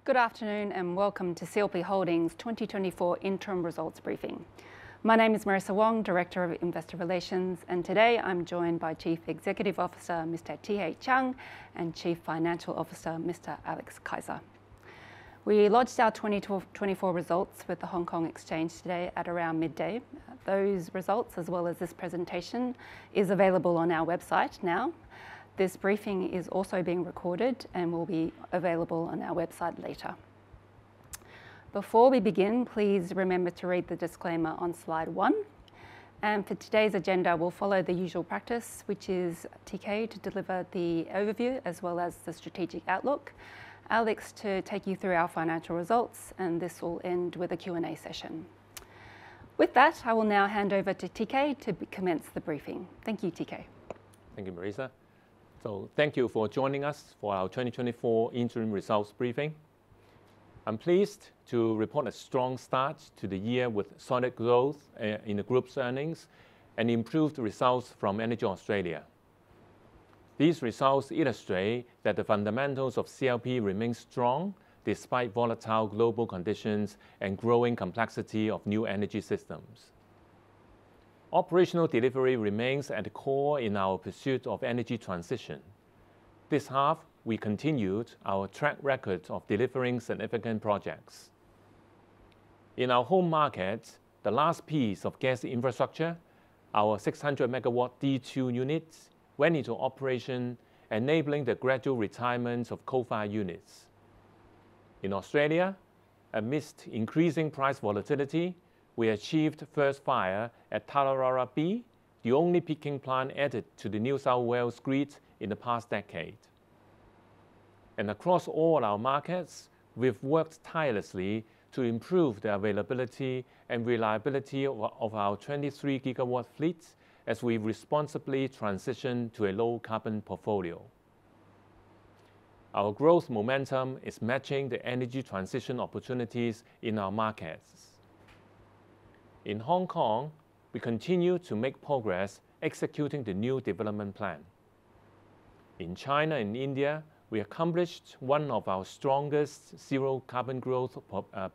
Good afternoon and welcome to CLP Holdings 2024 Interim Results Briefing. My name is Marissa Wong, Director of Investor Relations, and today I'm joined by Chief Executive Officer Mr. T.K. Chiang and Chief Financial Officer Mr. Alex Kaiser. We lodged our 2024 results with the Hong Kong Exchange today at around midday. Those results, as well as this presentation, is available on our website now. This briefing is also being recorded and will be available on our website later. Before we begin, please remember to read the disclaimer on slide 1. And for today's agenda, we'll follow the usual practice, which is TK to deliver the overview as well as the strategic outlook, Alex to take you through our financial results, and this will end with a Q&A session. With that, I will now hand over to TK to commence the briefing. Thank you, TK. Thank you, Marissa. So thank you for joining us for our 2024 interim results briefing. I'm pleased to report a strong start to the year with solid growth in the group's earnings and improved results from Energy Australia. These results illustrate that the fundamentals of CLP remain strong despite volatile global conditions and growing complexity of new energy systems. Operational delivery remains at the core in our pursuit of energy transition. This half, we continued our track record of delivering significant projects. In our home market, the last piece of gas infrastructure, our 600 megawatt D2 units, went into operation, enabling the gradual retirement of coal-fired units. In Australia, amidst increasing price volatility, we achieved first fire at Tallawarra B, the only peaking plant added to the New South Wales grid in the past decade. And across all our markets, we've worked tirelessly to improve the availability and reliability of our 23 gigawatt fleet as we responsibly transition to a low-carbon portfolio. Our growth momentum is matching the energy transition opportunities in our markets. In Hong Kong, we continue to make progress executing the new development plan. In China and India, we accomplished one of our strongest zero-carbon growth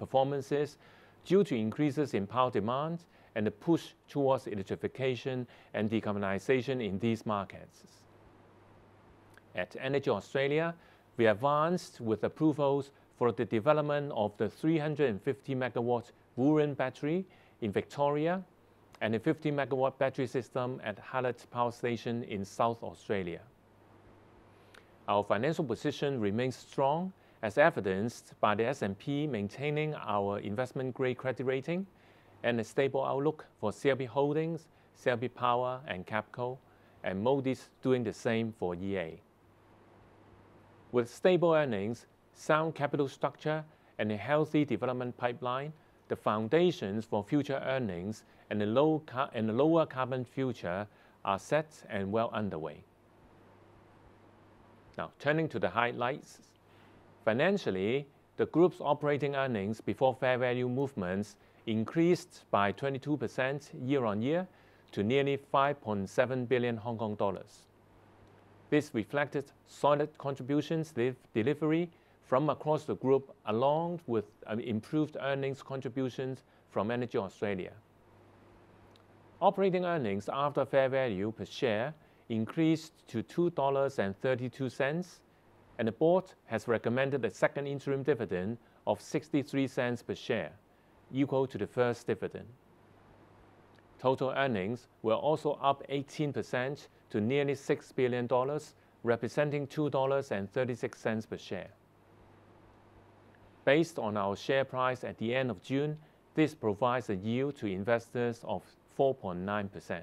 performances due to increases in power demand and the push towards electrification and decarbonization in these markets. At Energy Australia, we advanced with approvals for the development of the 350 megawatt Wooreen battery in Victoria and a 50 megawatt battery system at Hallett Power Station in South Australia. Our financial position remains strong, as evidenced by the S&P maintaining our investment-grade credit rating and a stable outlook for CLP Holdings, CLP Power and Capco, and Moody's doing the same for EA. With stable earnings, sound capital structure, and a healthy development pipeline, the foundations for future earnings and a lower carbon future are set and well underway. Now, turning to the highlights. Financially, the group's operating earnings before fair value movements increased by 22% year-on-year to nearly 5.7 billion Hong Kong dollars. This reflected solid contributions delivery from across the group, along with improved earnings contributions from Energy Australia. Operating earnings after fair value per share increased to $2.32, and the board has recommended a second interim dividend of 63 cents per share, equal to the first dividend. Total earnings were also up 18% to nearly $6 billion, representing $2.36 per share. Based on our share price at the end of June, this provides a yield to investors of 4.9%.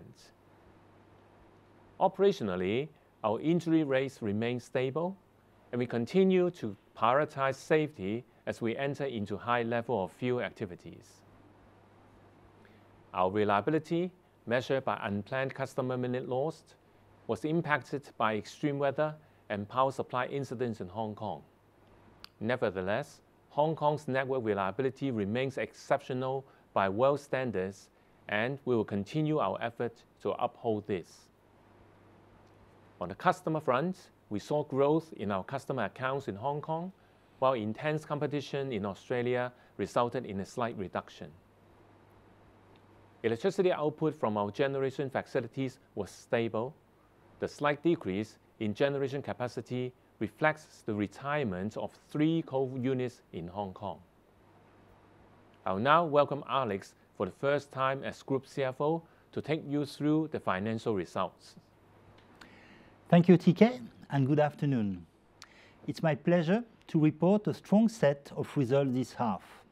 Operationally, our injury rates remain stable, and we continue to prioritize safety as we enter into high level of field activities. Our reliability, measured by unplanned customer minute lost, was impacted by extreme weather and power supply incidents in Hong Kong. Nevertheless, Hong Kong's network reliability remains exceptional by world standards, and we will continue our effort to uphold this. On the customer front, we saw growth in our customer accounts in Hong Kong, while intense competition in Australia resulted in a slight reduction. Electricity output from our generation facilities was stable. The slight decrease in generation capacity reflects the retirement of 3 coal units in Hong Kong. I'll now welcome Alex for the first time as Group CFO to take you through the financial results. Thank you, TK, and good afternoon. It's my pleasure to report a strong set of results this half.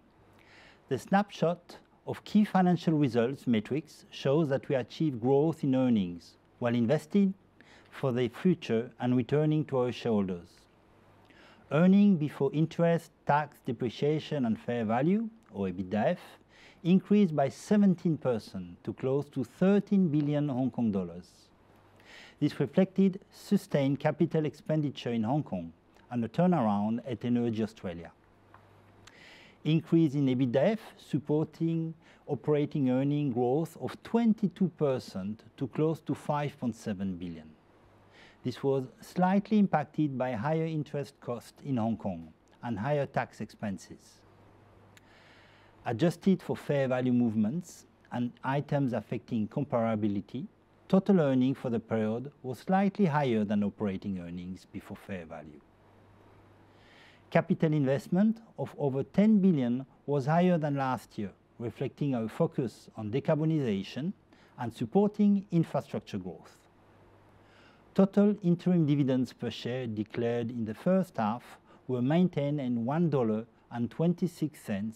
The snapshot of key financial results metrics shows that we achieved growth in earnings while investing for the future and returning to our shareholders. Earnings before interest, tax, depreciation and fair value, or EBITDAF, increased by 17% to close to 13 billion Hong Kong dollars. This reflected sustained capital expenditure in Hong Kong and a turnaround at Energy Australia. Increase in EBITDAF supporting operating earning growth of 22% to close to 5.7 billion. This was slightly impacted by higher interest costs in Hong Kong and higher tax expenses. Adjusted for fair value movements and items affecting comparability, total earnings for the period was slightly higher than operating earnings before fair value. Capital investment of over 10 billion was higher than last year, reflecting our focus on decarbonization and supporting infrastructure growth. Total interim dividends per share declared in the first half were maintained at $1.26,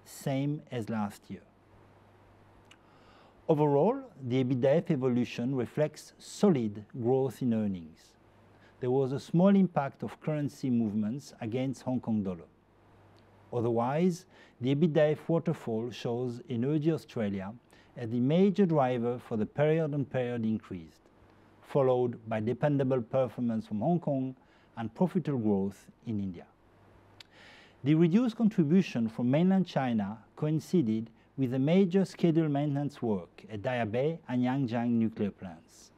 same as last year. Overall, the EBITDAF evolution reflects solid growth in earnings. There was a small impact of currency movements against Hong Kong dollar. Otherwise, the EBITDAF waterfall shows Energy Australia as the major driver for the period-on-period increase, followed by dependable performance from Hong Kong and profitable growth in India. The reduced contribution from mainland China coincided with the major scheduled maintenance work at Daya Bay and Yangjiang nuclear plants.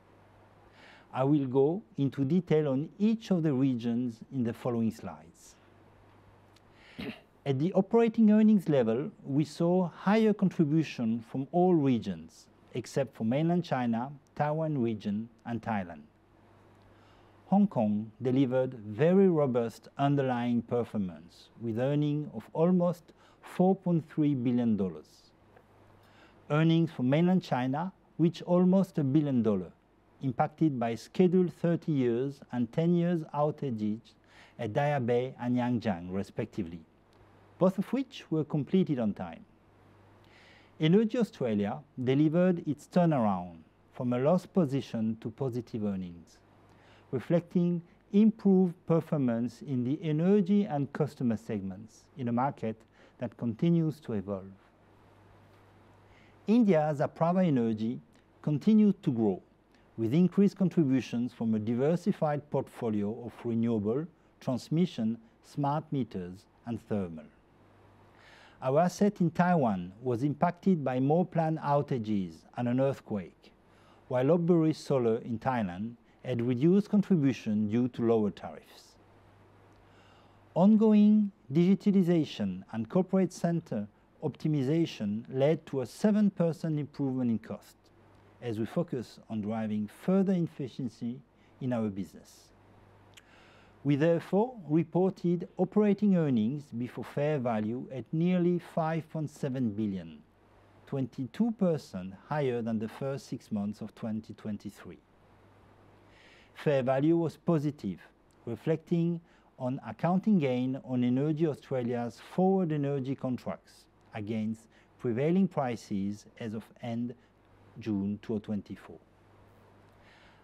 I will go into detail on each of the regions in the following slides. At the operating earnings level, we saw higher contribution from all regions, except for mainland China, Taiwan region, and Thailand. Hong Kong delivered very robust underlying performance with earnings of almost $4.3 billion. Earnings from mainland China reached almost $1 billion, impacted by scheduled 30 years and 10 years outages at Daya Bay and Yangjiang, respectively, both of which were completed on time. Energy Australia delivered its turnaround from a loss position to positive earnings, reflecting improved performance in the energy and customer segments in a market that continues to evolve. India's Apraava Energy continued to grow, with increased contributions from a diversified portfolio of renewable, transmission, smart meters, and thermal. Our asset in Taiwan was impacted by more planned outages and an earthquake, while Lopburi Solar in Thailand had reduced contribution due to lower tariffs. Ongoing digitalization and corporate center optimization led to a 7% improvement in cost, as we focus on driving further efficiency in our business. We therefore reported operating earnings before fair value at nearly 5.7 billion, 22% higher than the first 6 months of 2023. Fair value was positive, reflecting on accounting gain on Energy Australia's forward energy contracts against prevailing prices as of end June 2024.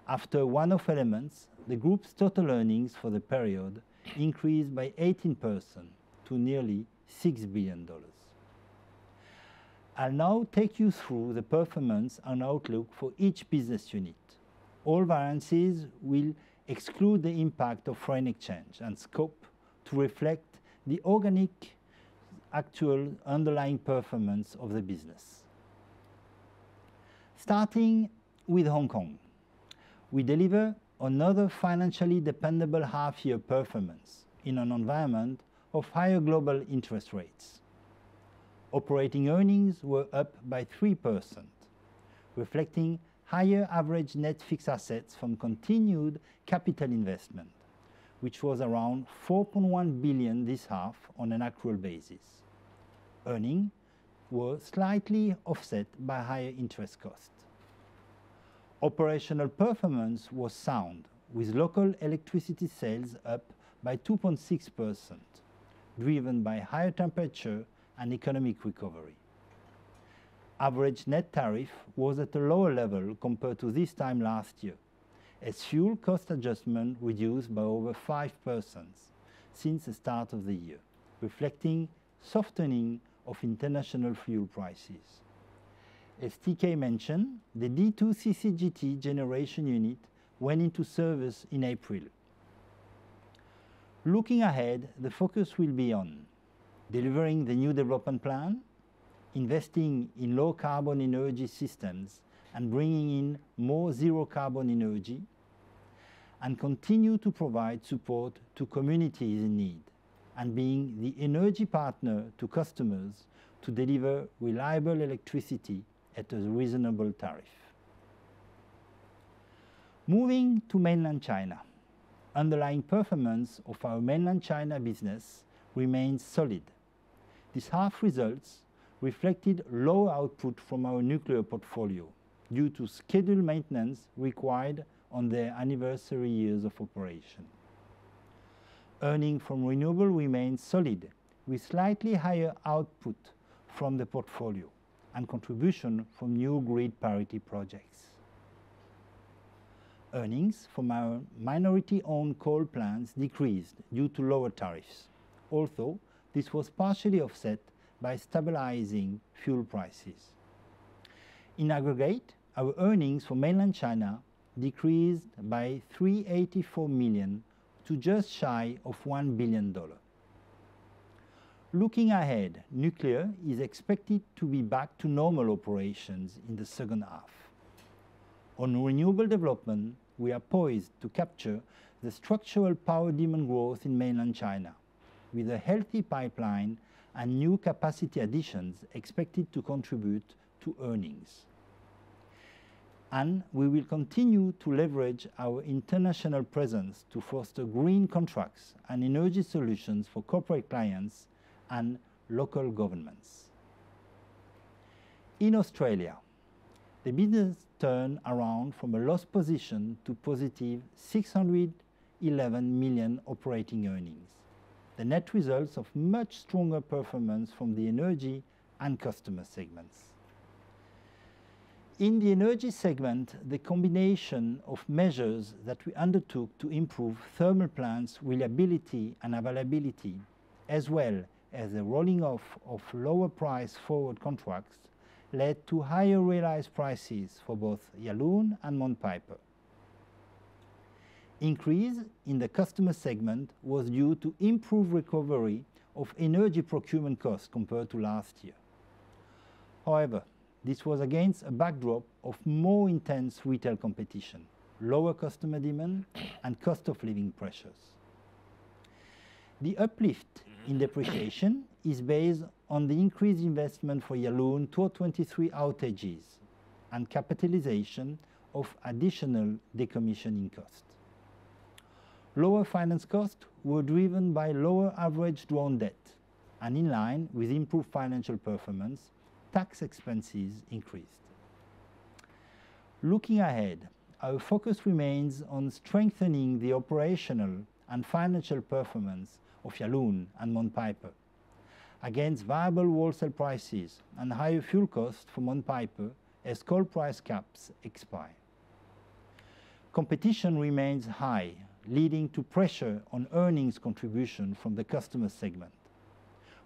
After one-off elements, the group's total earnings for the period increased by 18% to nearly $6 billion. I'll now take you through the performance and outlook for each business unit. All variances will exclude the impact of foreign exchange and scope to reflect the organic actual underlying performance of the business. Starting with Hong Kong, we deliver another financially dependable half-year performance in an environment of higher global interest rates. Operating earnings were up by 3%, reflecting higher average net fixed assets from continued capital investment, which was around 4.1 billion this half on an accrual basis. Earnings were slightly offset by higher interest costs. Operational performance was sound, with local electricity sales up by 2.6%, driven by higher temperature and economic recovery. Average net tariff was at a lower level compared to this time last year, as fuel cost adjustment reduced by over 5% since the start of the year, reflecting softening of international fuel prices. As TK mentioned, the D2 CCGT generation unit went into service in April. Looking ahead, the focus will be on delivering the new development plan, investing in low-carbon energy systems and bringing in more zero-carbon energy, and continue to provide support to communities in need, and being the energy partner to customers to deliver reliable electricity at a reasonable tariff. Moving to mainland China, underlying performance of our mainland China business remains solid. This half results reflected low output from our nuclear portfolio due to scheduled maintenance required on their anniversary years of operation. Earnings from renewable remained solid, with slightly higher output from the portfolio and contribution from new grid parity projects. Earnings from our minority-owned coal plants decreased due to lower tariffs, although this was partially offset by stabilizing fuel prices. In aggregate, our earnings for mainland China decreased by 384 million to just shy of $1 billion. Looking ahead, nuclear is expected to be back to normal operations in the second half. On renewable development, we are poised to capture the structural power demand growth in mainland China, with a healthy pipeline and new capacity additions expected to contribute to earnings. And we will continue to leverage our international presence to foster green contracts and energy solutions for corporate clients and local governments. In Australia, the business turned around from a loss position to positive 611 million operating earnings, the net results of much stronger performance from the energy and customer segments. In the energy segment, the combination of measures that we undertook to improve thermal plants' reliability and availability, as well as the rolling off of lower price forward contracts, led to higher realized prices for both Yallourn and Mount Piper. Increase in the customer segment was due to improved recovery of energy procurement costs compared to last year. However, this was against a backdrop of more intense retail competition, lower customer demand, and cost of living pressures. The uplift in depreciation is based on the increased investment for Yallourn 2023 outages and capitalization of additional decommissioning costs. Lower finance costs were driven by lower average drawn debt, and in line with improved financial performance, tax expenses increased. Looking ahead, our focus remains on strengthening the operational and financial performance of Yallourn and Mount Piper against viable wholesale prices and higher fuel costs for Mount Piper as coal price caps expire. Competition remains high, leading to pressure on earnings contribution from the customer segment.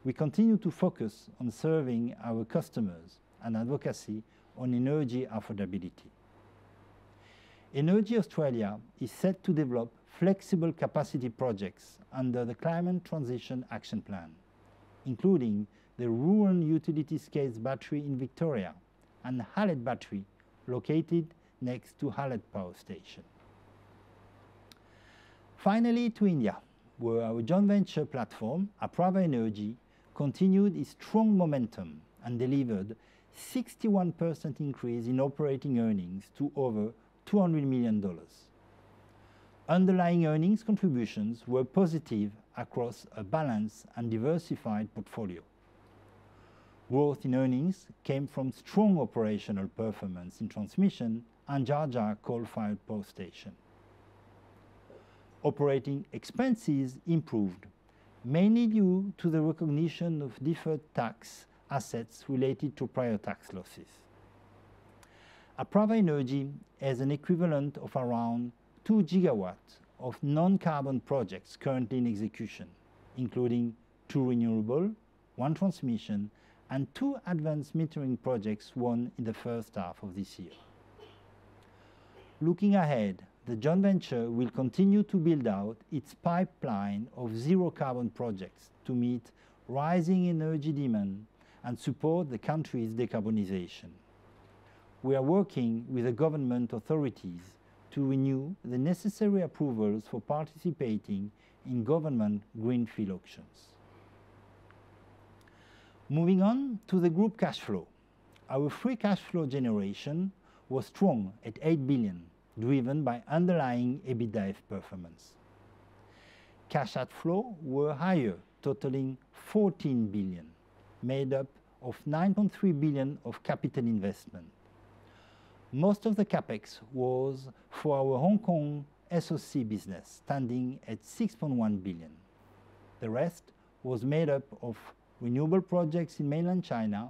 We continue to focus on serving our customers and advocacy on energy affordability. Energy Australia is set to develop flexible capacity projects under the Climate Transition Action Plan, including the Rural Utility Scale Battery in Victoria and Hallett Battery, located next to Hallett Power Station. Finally, to India, where our joint venture platform, Apraava Energy, continued its strong momentum and delivered 61% increase in operating earnings to over $200 million. Underlying earnings contributions were positive across a balanced and diversified portfolio. Growth in earnings came from strong operational performance in transmission and Jar Jar coal-fired power station. Operating expenses improved, mainly due to the recognition of deferred tax assets related to prior tax losses. Apraava Energy has an equivalent of around 2 gigawatts of non-carbon projects currently in execution, including 2 renewable, 1 transmission, and 2 advanced metering projects won in the first half of this year. Looking ahead, the joint venture will continue to build out its pipeline of zero-carbon projects to meet rising energy demand and support the country's decarbonization. We are working with the government authorities to renew the necessary approvals for participating in government greenfield auctions. Moving on to the group cash flow. Our free cash flow generation was strong at 8 billion, driven by underlying EBITDAF performance. Cash outflow were higher, totaling 14 billion, made up of 9.3 billion of capital investment. Most of the capex was for our Hong Kong SOC business, standing at 6.1 billion. The rest was made up of renewable projects in mainland China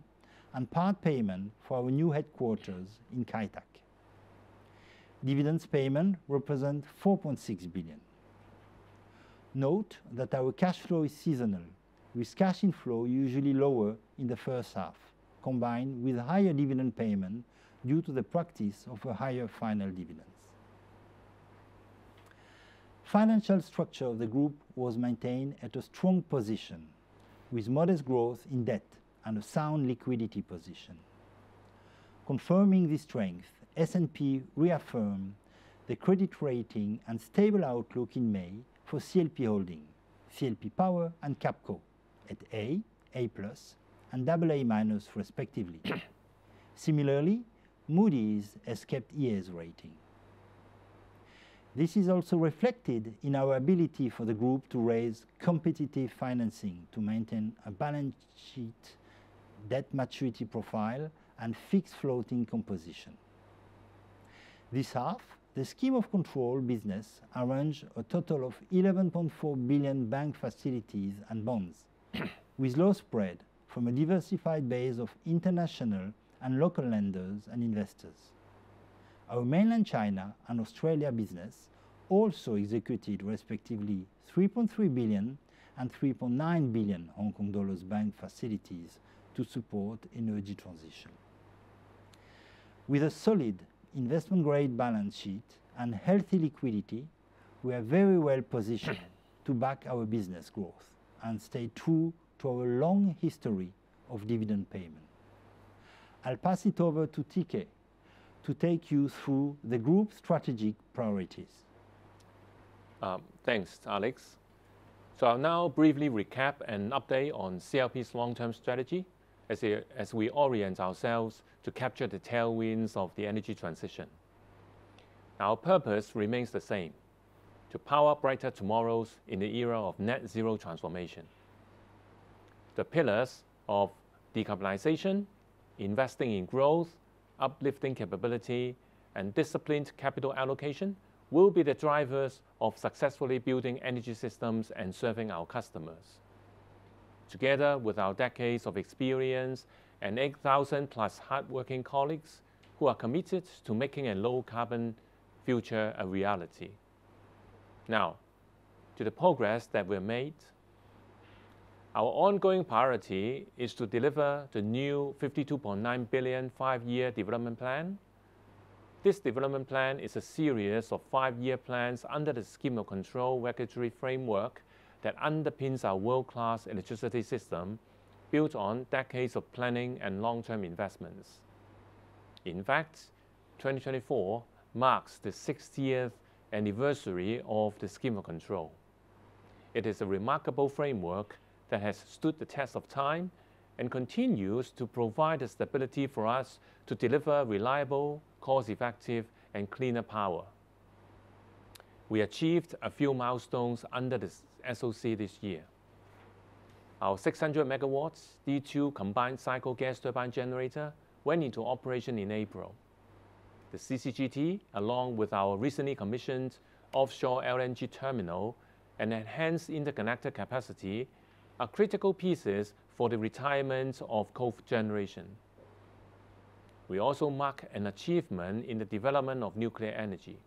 and part payment for our new headquarters in Kai Tak. Dividends payment represent 4.6 billion. Note that our cash flow is seasonal, with cash inflow usually lower in the first half, combined with higher dividend payment due to the practice of a higher final dividends. Financial structure of the group was maintained at a strong position, with modest growth in debt and a sound liquidity position. Confirming this strength, S&P reaffirmed the credit rating and stable outlook in May for CLP Holding, CLP Power and Capco at A, A+, and AA- respectively. Similarly, Moody's has kept EA's rating. This is also reflected in our ability for the group to raise competitive financing to maintain a balance sheet, debt maturity profile, and fixed floating composition. This half, the scheme of control business arranged a total of 11.4 billion bank facilities and bonds, with low spread from a diversified base of international and local lenders and investors. Our mainland China and Australia business also executed respectively 3.3 billion and 3.9 billion Hong Kong dollars bank facilities to support energy transition. With a solid investment-grade balance sheet and healthy liquidity, we are very well positioned to back our business growth and stay true to our long history of dividend payment. I'll pass it over to TK to take you through the group's strategic priorities. Thanks, Alex. So I'll now briefly recap and update on CLP's long-term strategy as we orient ourselves to capture the tailwinds of the energy transition. Our purpose remains the same: to power brighter tomorrows in the era of net zero transformation. The pillars of decarbonization, investing in growth, uplifting capability, and disciplined capital allocation will be the drivers of successfully building energy systems and serving our customers. Together with our decades of experience and 8,000 plus hardworking colleagues who are committed to making a low-carbon future a reality. Now, to the progress that we've made. Our ongoing priority is to deliver the new 52.9 billion 5-year development plan. This development plan is a series of 5-year plans under the scheme of control regulatory framework that underpins our world-class electricity system, built on decades of planning and long-term investments. In fact, 2024 marks the 60th anniversary of the scheme of control. It is a remarkable framework that has stood the test of time and continues to provide the stability for us to deliver reliable, cost-effective, and cleaner power. We achieved a few milestones under the SOC this year. Our 600 megawatts D2 combined cycle gas turbine generator went into operation in April. The CCGT, along with our recently commissioned offshore LNG terminal and enhanced interconnector capacity, are critical pieces for the retirement of coal generation. We also mark an achievement in the development of nuclear energy.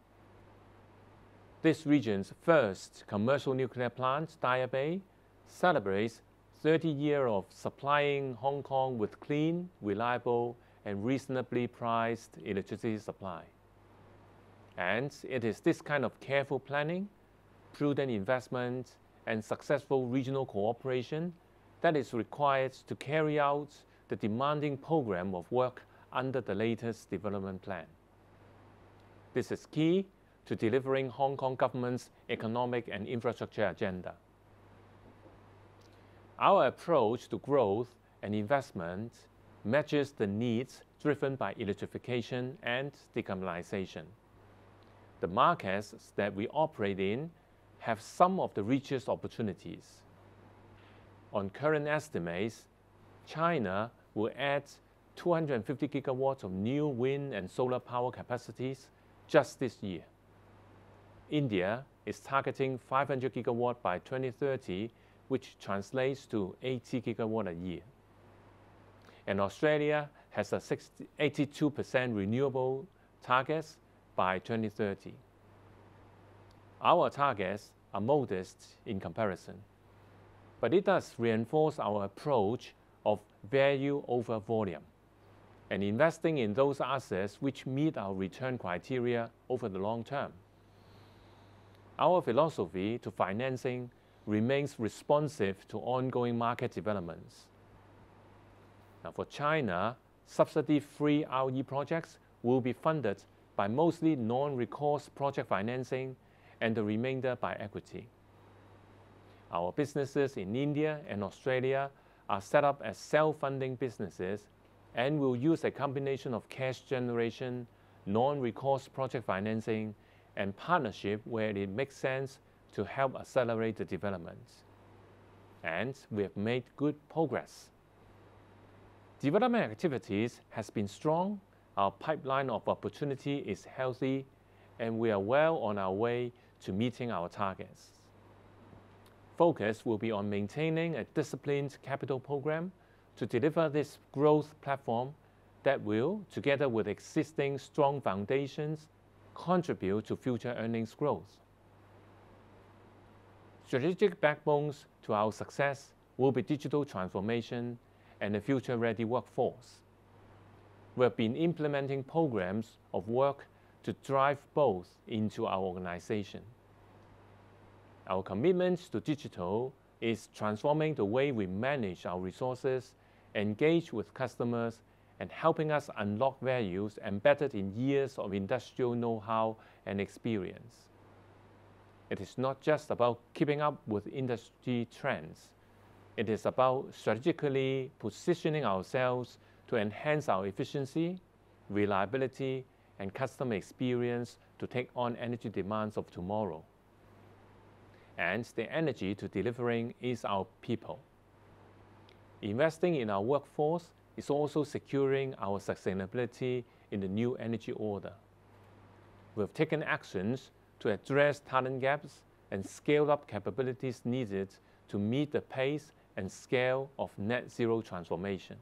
This region's first commercial nuclear plant, Daya Bay, celebrates 30 years of supplying Hong Kong with clean, reliable, and reasonably priced electricity supply. And it is this kind of careful planning, prudent investment, and successful regional cooperation that is required to carry out the demanding program of work under the latest development plan. This is key to delivering Hong Kong government's economic and infrastructure agenda. Our approach to growth and investment matches the needs driven by electrification and decarbonization. The markets that we operate in have some of the richest opportunities. On current estimates, China will add 250 gigawatts of new wind and solar power capacities just this year. India is targeting 500 gigawatts by 2030, which translates to 80 gigawatts a year. And Australia has a 82% renewable targets by 2030. Our targets are modest in comparison, but it does reinforce our approach of value over volume and investing in those assets which meet our return criteria over the long term. Our philosophy to financing remains responsive to ongoing market developments. Now, for China, subsidy-free RE projects will be funded by mostly non-recourse project financing and the remainder by equity. Our businesses in India and Australia are set up as self-funding businesses and will use a combination of cash generation, non-recourse project financing, and partnership where it makes sense to help accelerate the development. And we have made good progress. Development activities has been strong, our pipeline of opportunity is healthy, and we are well on our way to meeting our targets. Focus will be on maintaining a disciplined capital program to deliver this growth platform that will, together with existing strong foundations, contribute to future earnings growth. Strategic backbones to our success will be digital transformation and a future-ready workforce. We have been implementing programs of work to drive both into our organization. Our commitment to digital is transforming the way we manage our resources, engage with customers, and helping us unlock values embedded in years of industrial know-how and experience. It is not just about keeping up with industry trends. It is about strategically positioning ourselves to enhance our efficiency, reliability, and customer experience to take on energy demands of tomorrow. And the energy to delivering is our people. Investing in our workforce is also securing our sustainability in the new energy order. We have taken actions to address talent gaps and scale up capabilities needed to meet the pace and scale of net zero transformation.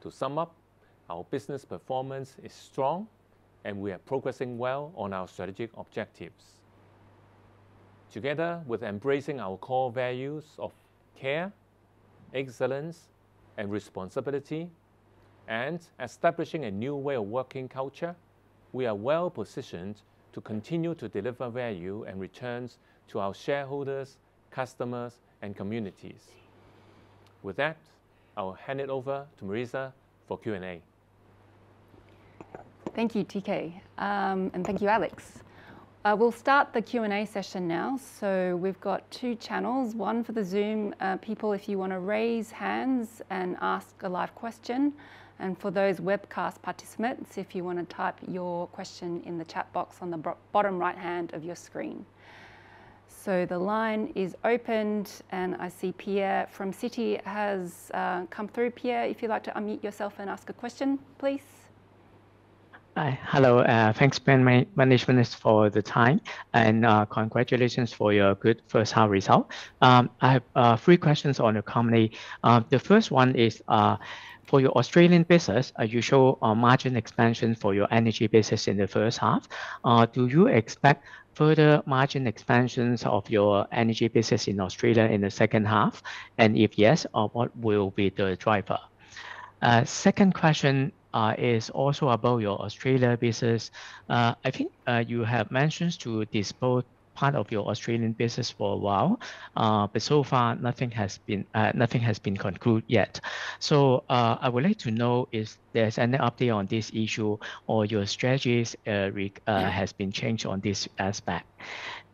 To sum up, our business performance is strong and we are progressing well on our strategic objectives. Together with embracing our core values of care, excellence, and responsibility, and establishing a new way of working culture, we are well positioned to continue to deliver value and returns to our shareholders, customers, and communities. With that, I'll hand it over to Marisa for Q&A. Thank you, TK, and thank you, Alex. We'll start the Q&A session now. So we've got two channels, one for the Zoom people if you want to raise hands and ask a live question, and for those webcast participants if you want to type your question in the chat box on the bottom right hand of your screen. So the line is opened and I see Pierre from Citi has come through. Pierre, if you'd like to unmute yourself and ask a question, please. Hi, hello. Thanks, management, for the time, and congratulations for your good first half result. I have three questions on the company. The first one is for your Australian business. You show margin expansion for your energy business in the first half. Do you expect further margin expansions of your energy business in Australia in the second half? And if yes, what will be the driver? Second question is also about your Australia business. I think you have mentioned to dispose part of your Australian business for a while, but so far nothing has been concluded yet. So I would like to know if there's any update on this issue or your strategies has been changed on this aspect.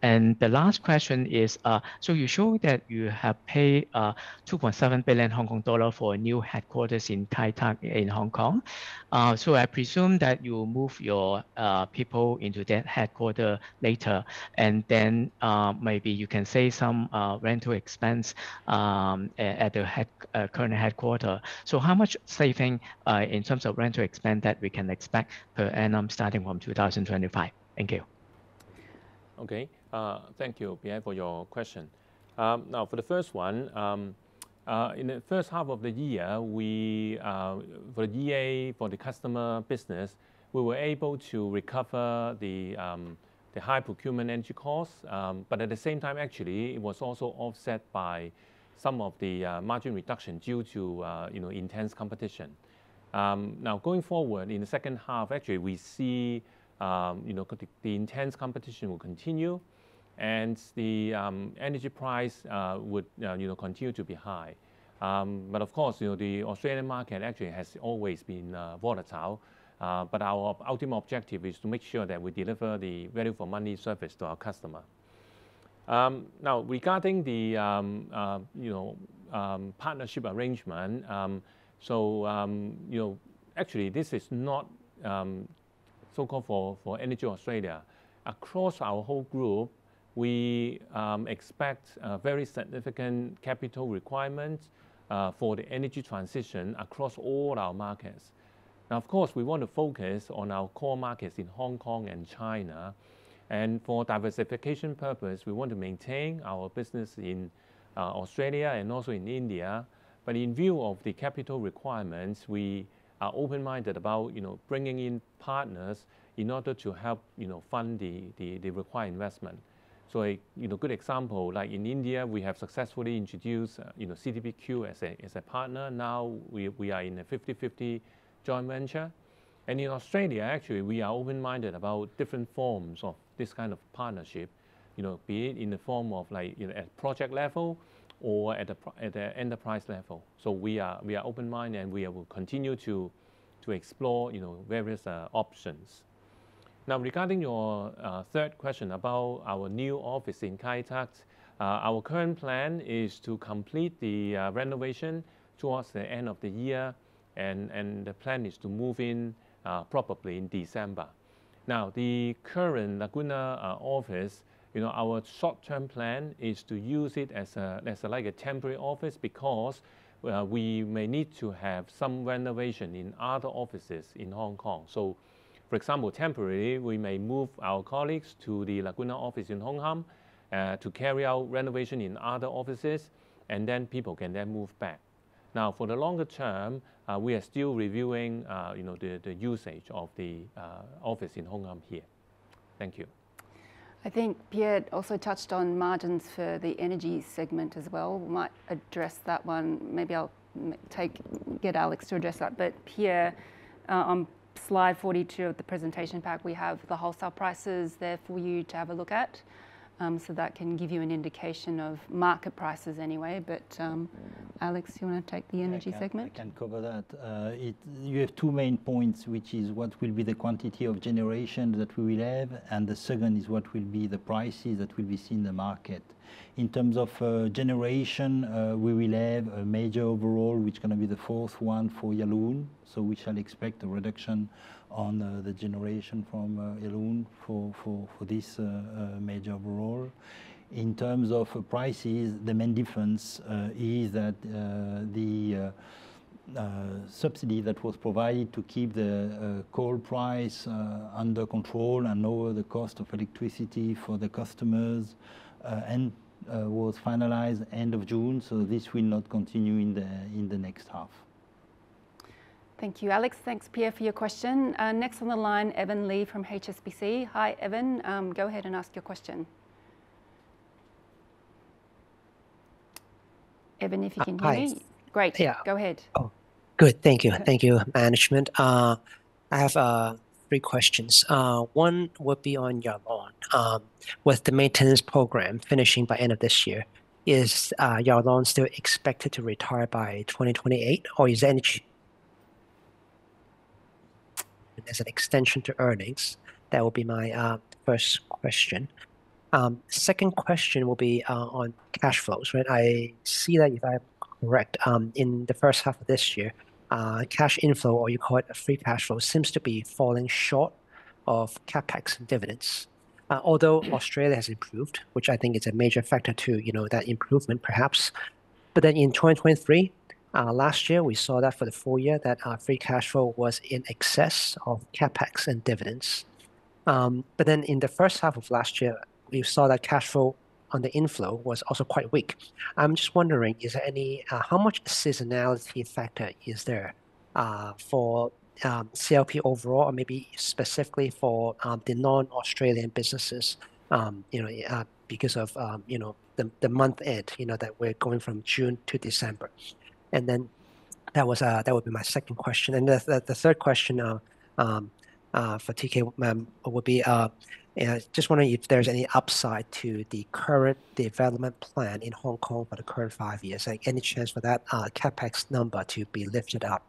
And the last question is, so you show that you have paid 2.7 billion Hong Kong dollar for a new headquarters in Kai Tak in Hong Kong. So I presume that you move your people into that headquarters later, and then maybe you can save some rental expense at the current headquarters. So how much saving in terms of rental expense that we can expect per annum starting from 2025? Thank you. Okay, thank you, Pierre, for your question. Now, for the first one, in the first half of the year, for the EA, for the customer business, we were able to recover the high procurement energy costs, but at the same time, actually, it was also offset by some of the margin reduction due to intense competition. Now, going forward in the second half, actually, we see the intense competition will continue, and the energy price would continue to be high. But of course, the Australian market actually has always been volatile. But our ultimate objective is to make sure that we deliver the value for money service to our customer. Now, regarding the partnership arrangement, actually this is not so-called for Energy Australia. Across our whole group, we expect very significant capital requirements for the energy transition across all our markets. Now, of course, we want to focus on our core markets in Hong Kong and China. And for diversification purpose, we want to maintain our business in Australia and also in India. But in view of the capital requirements, we are open-minded about bringing in partners in order to help fund the required investment. So a good example, like in India, we have successfully introduced CDPQ as a partner. Now we are in a 50-50 joint venture. And in Australia, actually, we are open-minded about different forms of this kind of partnership, be it in the form of at project level or at the enterprise level. So we are open-minded, and we will continue to explore various options. Now, regarding your third question about our new office in Kai Tak, our current plan is to complete the renovation towards the end of the year, and the plan is to move in probably in December. Now, the current Laguna office, our short-term plan is to use it as a temporary office, because we may need to have some renovation in other offices in Hong Kong. So, for example, temporarily, we may move our colleagues to the Laguna office in Hong Kong to carry out renovation in other offices, and then people can then move back. Now, for the longer term, we are still reviewing the usage of the office in Hong Kong here. Thank you. I think Pierre also touched on margins for the energy segment as well. We might address that one. Maybe I'll get Alex to address that. But Pierre, on slide 42 of the presentation pack, we have the wholesale prices there for you to have a look at. So that can give you an indication of market prices anyway. But Alex, you want to take the energy segment? I can cover that. You have two main points, which is what will be the quantity of generation that we will have, and the second is what will be the prices that will be seen in the market. In terms of generation, we will have a major overhaul, which is going to be the fourth one for Yallourn. So we shall expect a reduction on the generation from Yallourn for this major overhaul. In terms of prices, the main difference is that the subsidy that was provided to keep the coal price under control and lower the cost of electricity for the customers and was finalized end of June, so this will not continue in the next half. Thank you, Alex. Thanks, Pierre, for your question. Next on the line, Evan Lee from HSBC. Hi, Evan. Go ahead and ask your question. Evan, if you can hear me. Great. Yeah. Go ahead. Oh, good. Thank you. Thank you, management. I have 3 questions. One would be on Yallourn. With the maintenance program finishing by end of this year, is Yallourn still expected to retire by 2028, or is there any as an extension to earnings? That will be my first question. Second question will be on cash flows. Right, I see that, if I'm correct, in the first half of this year, cash inflow, or you call it a free cash flow, seems to be falling short of capex and dividends. Although Australia has improved, which I think is a major factor to that improvement, perhaps. But then in 2023. Last year, we saw that for the full year that free cash flow was in excess of capex and dividends. But then in the first half of last year, we saw that cash flow on the inflow was also quite weak. I'm just wondering, is there any, how much seasonality factor is there for CLP overall, or maybe specifically for the non-Australian businesses, because of the month end, that we're going from June to December. And then that would be my second question. And the third question for TK would be just wondering if there's any upside to the current development plan in Hong Kong for the current 5 years. Like any chance for that capex number to be lifted up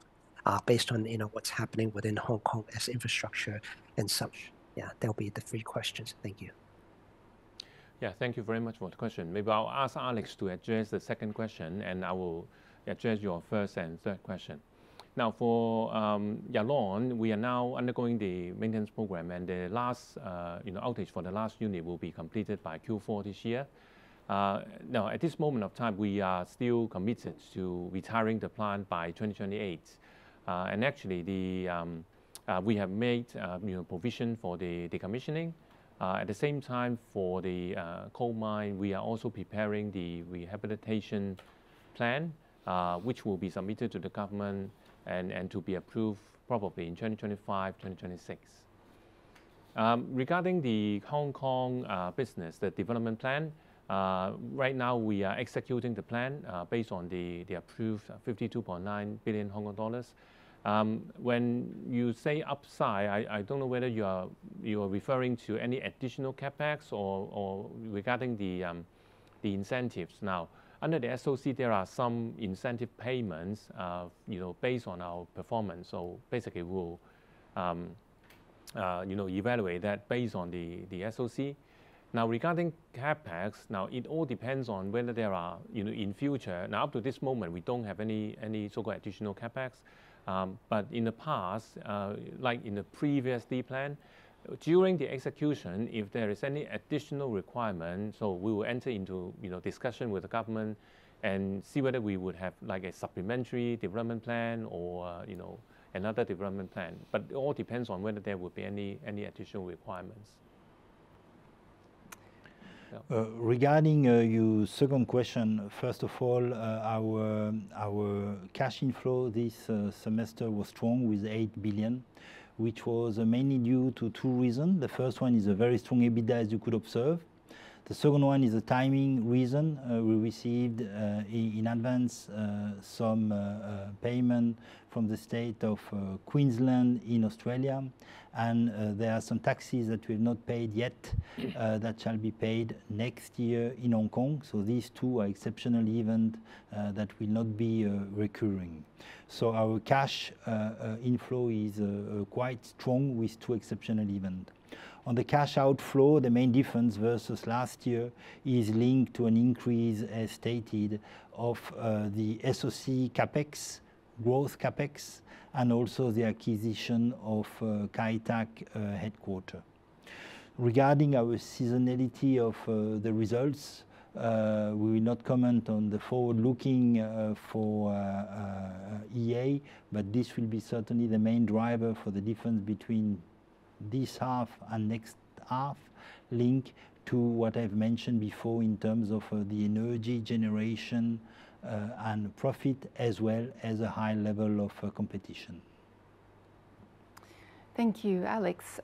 based on what's happening within Hong Kong as infrastructure and such. Yeah, that'll be the 3 questions. Thank you. Yeah, thank you very much for the question. Maybe I'll ask Alex to address the second question, and I will address your first and third question. Now, for Yallourn, we are now undergoing the maintenance program, and the last outage for the last unit will be completed by Q4 this year. Now, at this moment of time, we are still committed to retiring the plant by 2028. And actually, we have made provision for the decommissioning. At the same time, for the coal mine, we are also preparing the rehabilitation plan, which will be submitted to the government and to be approved probably in 2025, 2026. Regarding the Hong Kong business, the development plan, right now we are executing the plan based on the approved 52.9 billion Hong Kong dollars. When you say upside, I don't know whether you are referring to any additional capex or regarding the incentives. Now, under the SOC, there are some incentive payments, based on our performance. So basically, we'll, evaluate that based on the SOC. Now, regarding capex, now it all depends on whether there are, in future. Now, up to this moment, we don't have any so-called additional capex. But in the past, like in the previous D plan, during the execution, if there is any additional requirement, so we will enter into discussion with the government and see whether we would have like a supplementary development plan or another development plan. But it all depends on whether there would be any additional requirements. Yeah. Regarding your second question, first of all, our cash inflow this semester was strong with 8 billion. Which was mainly due to 2 reasons. The first one is a very strong EBITDA, as you could observe. The second one is a timing reason. We received in advance some payment from the state of Queensland in Australia. and there are some taxes that we have not paid yet that shall be paid next year in Hong Kong. So these two are exceptional events that will not be recurring. So our cash inflow is quite strong with two exceptional events. On the cash outflow, the main difference versus last year is linked to an increase, as stated, of the SOC capex, growth capex, and also the acquisition of Kai Tak headquarters. Regarding our seasonality of the results, we will not comment on the forward-looking for EA, but this will be certainly the main driver for the difference between this half and next half, linked to what I've mentioned before in terms of the energy generation and profit, as well as a high level of competition. Thank you, Alex.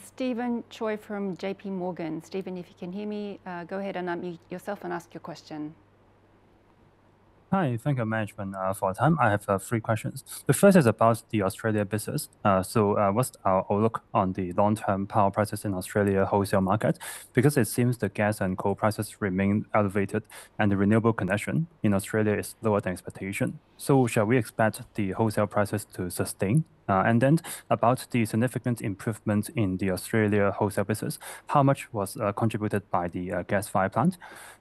Stephen Choi from JP Morgan. Stephen, if you can hear me, go ahead and unmute yourself and ask your question. Hi, thank you, management, for the time. I have 3 questions. The first is about the Australia business. What's our outlook on the long-term power prices in Australia wholesale market? Because it seems the gas and coal prices remain elevated, and the renewable connection in Australia is lower than expectation. So shall we expect the wholesale prices to sustain? And then about the significant improvement in the Australia wholesale business, how much was contributed by the gas-fired plant?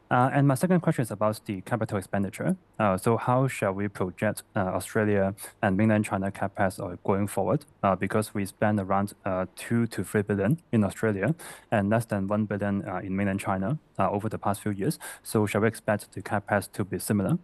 And my second question is about the capital expenditure. So how shall we project Australia and mainland China CapEx going forward? Because we spend around 2 to 3 billion in Australia and less than 1 billion in mainland China over the past few years. So shall we expect the CapEx to be similar?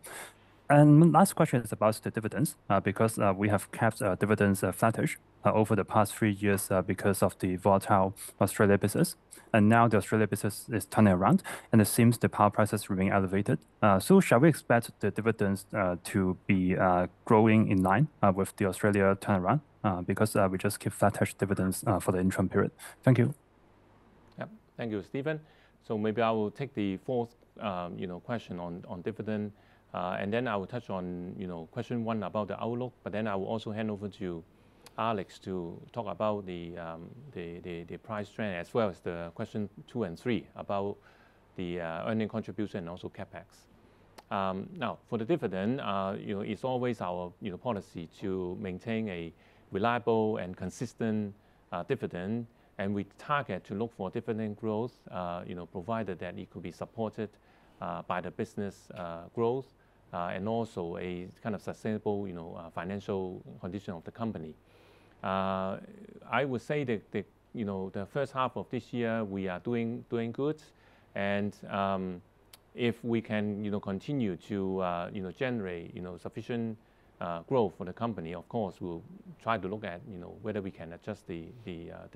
And last question is about the dividends, because we have kept dividends flattish over the past 3 years because of the volatile Australia business. And now the Australia business is turning around, and it seems the power prices remain elevated. So shall we expect the dividends to be growing in line with the Australia turnaround? Because we just keep flattish dividends for the interim period. Thank you. Yep. Thank you, Stephen. So maybe I will take the fourth question on dividend. And then I will touch on question 1 about the outlook, but then I will also hand over to Alex to talk about the price trend, as well as the question 2 and 3 about the earning contribution and also capex. Now, for the dividend, it's always our policy to maintain a reliable and consistent dividend, and we target to look for dividend growth, provided that it could be supported by the business growth. And also a kind of sustainable, financial condition of the company. I would say that the first half of this year we are doing good, and if we can continue to generate sufficient growth for the company, of course we'll try to look at whether we can adjust the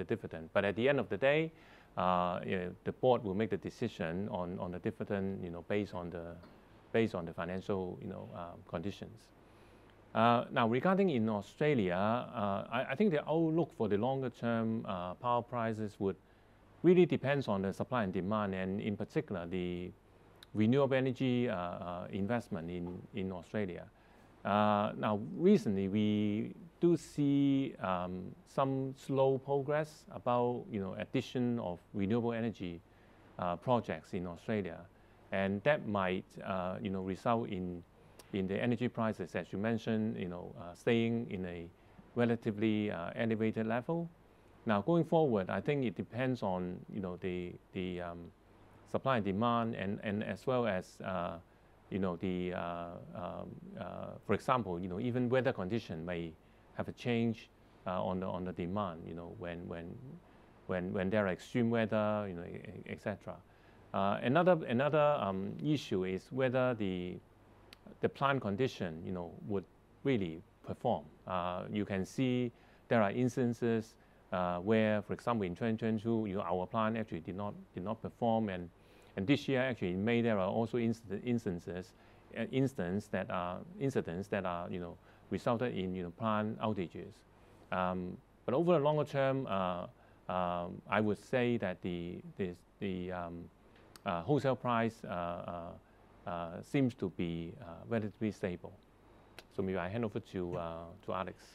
dividend. But at the end of the day, the board will make the decision on the dividend based on the financial conditions. Now, regarding in Australia, I think the outlook for the longer term power prices would really depends on the supply and demand, and in particular the renewable energy investment in Australia. Now, recently we do see some slow progress about addition of renewable energy projects in Australia. And that might, result in the energy prices, as you mentioned, staying in a relatively elevated level. Now, going forward, I think it depends on, the supply and demand, and as well as, for example, even weather condition may have a change on the demand, when there are extreme weather, etc. Another issue is whether the plant condition, would really perform. You can see there are instances where, for example, in 2022, our plant actually did not perform, and this year actually in May there are also incidents that are resulted in plant outages. But over the longer term, I would say that the wholesale price seems to be relatively stable. So maybe I hand over to Alex.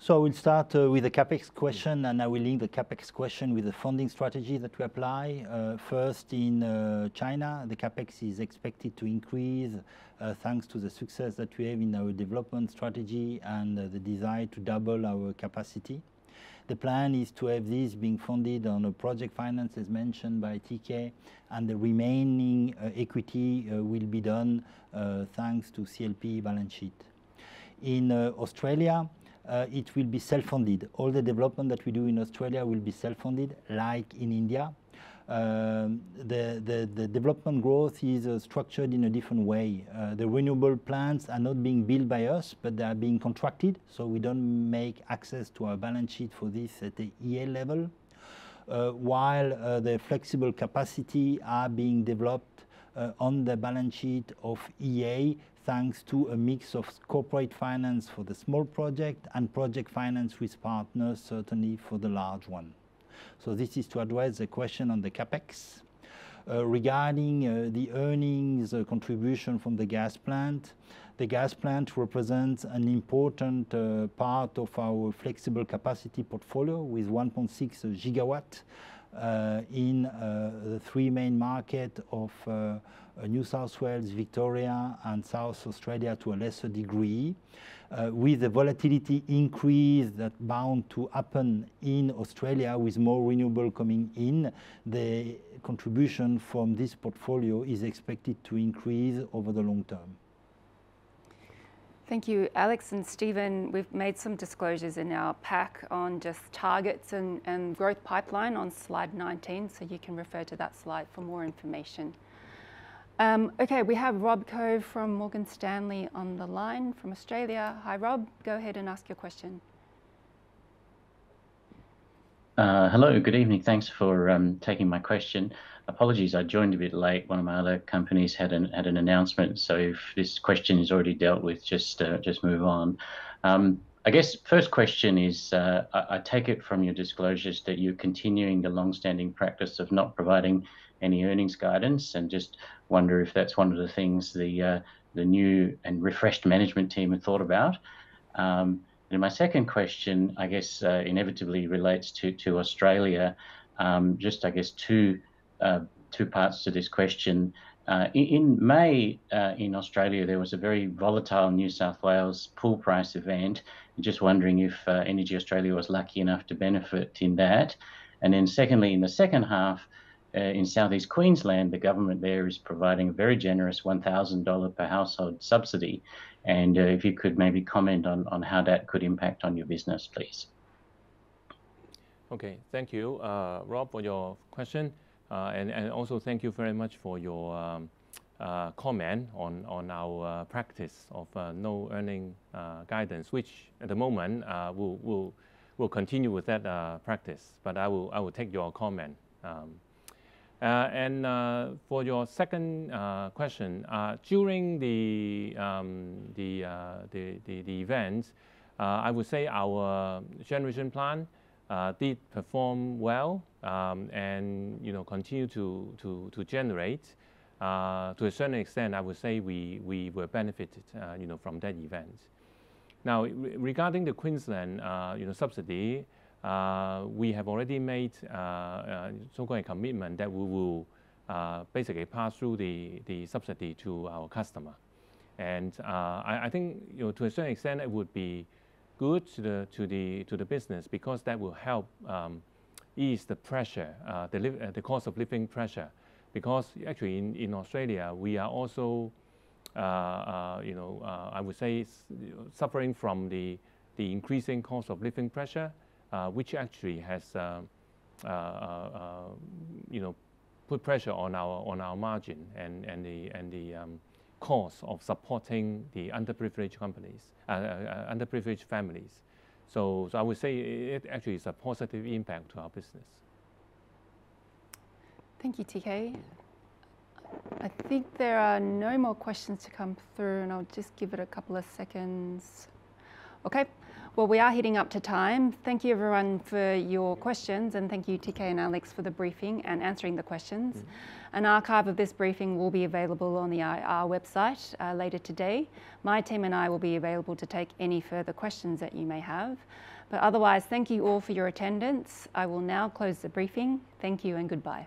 So we'll start with the CapEx question, and I will link the CapEx question with the funding strategy that we apply. First, in China, the CapEx is expected to increase thanks to the success that we have in our development strategy and the desire to double our capacity. The plan is to have this being funded on a project finance, as mentioned by TK, and the remaining equity will be done thanks to CLP balance sheet. In Australia, it will be self-funded. All the development that we do in Australia will be self-funded, like in India. The development growth is structured in a different way. The renewable plants are not being built by us, but they are being contracted, so we don't make access to our balance sheet for this at the EA level, while the flexible capacity are being developed on the balance sheet of EA, thanks to a mix of corporate finance for the small project and project finance with partners, certainly for the large one. So this is to address the question on the CapEx. Regarding the earnings contribution from the gas plant represents an important part of our flexible capacity portfolio with 1.6 gigawatt in the three main markets of New South Wales, Victoria, and South Australia to a lesser degree. With the volatility increase that bound to happen in Australia with more renewable coming in, the contribution from this portfolio is expected to increase over the long term. Thank you, Alex and Stephen. We've made some disclosures in our pack on just targets and growth pipeline on slide 19, so you can refer to that slide for more information. Okay, we have Rob Cove from Morgan Stanley on the line from Australia. Hi, Rob. Go ahead and ask your question. Hello, good evening. Thanks for taking my question. Apologies, I joined a bit late. One of my other companies had an announcement, so if this question is already dealt with, just move on. I guess first question is, I take it from your disclosures that you're continuing the long-standing practice of not providing any earnings guidance, and just wonder if that's one of the things the new and refreshed management team have thought about. And my second question, I guess, inevitably relates to Australia. Just, I guess, two parts to this question. In May, in Australia, there was a very volatile New South Wales pool price event. Just wondering if Energy Australia was lucky enough to benefit in that. And then secondly, in the second half, in Southeast Queensland, the government there is providing a very generous $1,000 per household subsidy. And if you could maybe comment on how that could impact on your business, please. Okay, thank you, Rob, for your question. And also thank you very much for your comment on our practice of no earning guidance, which at the moment we'll continue with that practice. But I will take your comment. And for your second question, during the event, I would say our generation plant did perform well and continue to generate. To a certain extent, I would say we were benefited from that event. Now, regarding the Queensland subsidy, we have already made so-called commitment that we will basically pass through the subsidy to our customer. And I think to a certain extent it would be good to the business, because that will help ease the pressure, the cost of living pressure. Because actually in Australia we are also I would say suffering from the increasing cost of living pressure, which actually has put pressure on our margin and the cost of supporting the underprivileged underprivileged families. So I would say it actually is a positive impact to our business. Thank you, TK. I think there are no more questions to come through, and I'll just give it a couple of seconds. Okay, Well, we are heading up to time. Thank you everyone for your questions, and thank you TK and Alex for the briefing and answering the questions. An archive of this briefing will be available on the IR website later today. My team and I will be available to take any further questions that you may have. But otherwise, thank you all for your attendance. I will now close the briefing. Thank you and goodbye.